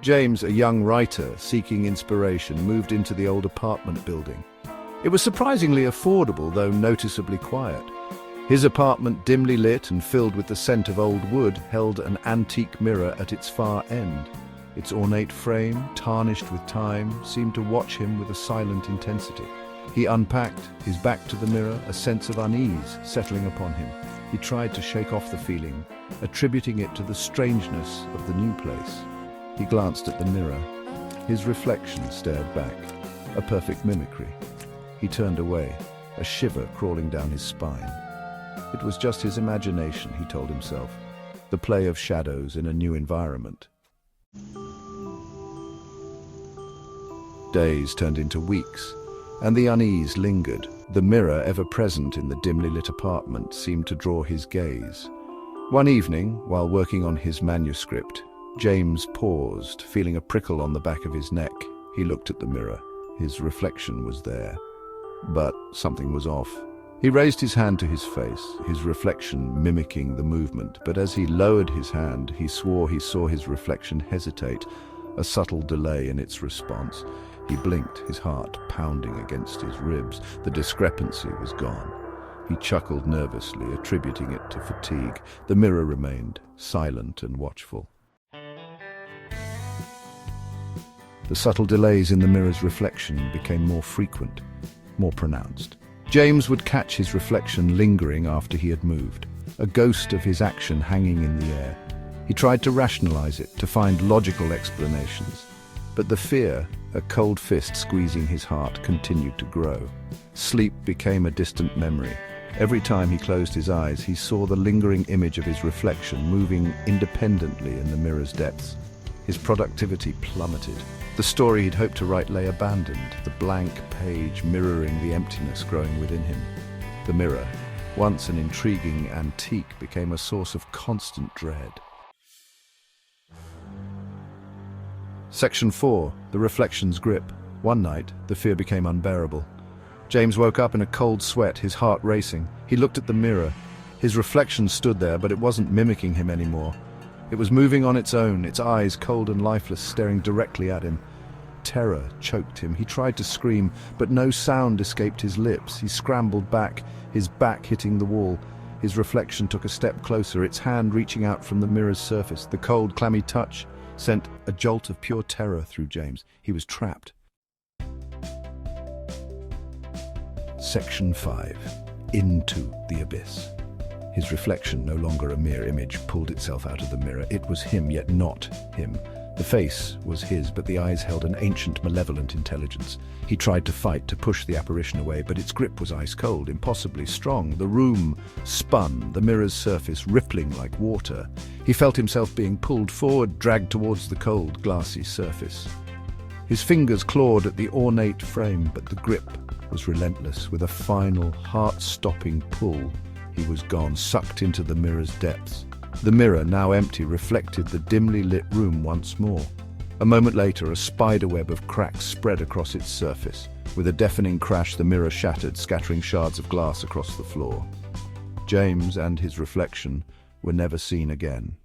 James, a young writer seeking inspiration, moved into the old apartment building. It was surprisingly affordable, though noticeably quiet. His apartment, dimly lit and filled with the scent of old wood, held an antique mirror at its far end. Its ornate frame, tarnished with time, seemed to watch him with a silent intensity. He unpacked, his back to the mirror, a sense of unease settling upon him. He tried to shake off the feeling, attributing it to the strangeness of the new place. He glanced at the mirror. His reflection stared back, a perfect mimicry. He turned away, a shiver crawling down his spine. It was just his imagination, he told himself, the play of shadows in a new environment. Days turned into weeks, and the unease lingered. The mirror, ever present in the dimly lit apartment, seemed to draw his gaze. One evening, while working on his manuscript, James paused, feeling a prickle on the back of his neck. He looked at the mirror. His reflection was there. But something was off. He raised his hand to his face, his reflection mimicking the movement, but as he lowered his hand, he swore he saw his reflection hesitate, a subtle delay in its response. He blinked, his heart pounding against his ribs. The discrepancy was gone. He chuckled nervously, attributing it to fatigue. The mirror remained, silent and watchful. The subtle delays in the mirror's reflection became more frequent, more pronounced. James would catch his reflection lingering after he had moved, a ghost of his action hanging in the air. He tried to rationalize it, to find logical explanations. But the fear, a cold fist squeezing his heart, continued to grow. Sleep became a distant memory. Every time he closed his eyes, he saw the lingering image of his reflection moving independently in the mirror's depths. His productivity plummeted. The story he'd hoped to write lay abandoned, the blank page mirroring the emptiness growing within him. The mirror, once an intriguing antique, became a source of constant dread. Section 4. The Reflection's Grip. One night, the fear became unbearable. James woke up in a cold sweat, his heart racing. He looked at the mirror. His reflection stood there, but it wasn't mimicking him anymore. It was moving on its own, its eyes cold and lifeless, staring directly at him. Terror choked him. He tried to scream, but no sound escaped his lips. He scrambled back, his back hitting the wall. His reflection took a step closer, its hand reaching out from the mirror's surface. The cold, clammy touch sent a jolt of pure terror through James. He was trapped. Section 5. Into the Abyss. His reflection, no longer a mere image, pulled itself out of the mirror. It was him, yet not him. The face was his, but the eyes held an ancient, malevolent intelligence. He tried to fight, to push the apparition away, but its grip was ice-cold, impossibly strong. The room spun, the mirror's surface rippling like water. He felt himself being pulled forward, dragged towards the cold, glassy surface. His fingers clawed at the ornate frame, but the grip was relentless. With a final, heart-stopping pull, he was gone, sucked into the mirror's depths. The mirror, now empty, reflected the dimly lit room once more. A moment later, a spiderweb of cracks spread across its surface. With a deafening crash, the mirror shattered, scattering shards of glass across the floor. James and his reflection were never seen again.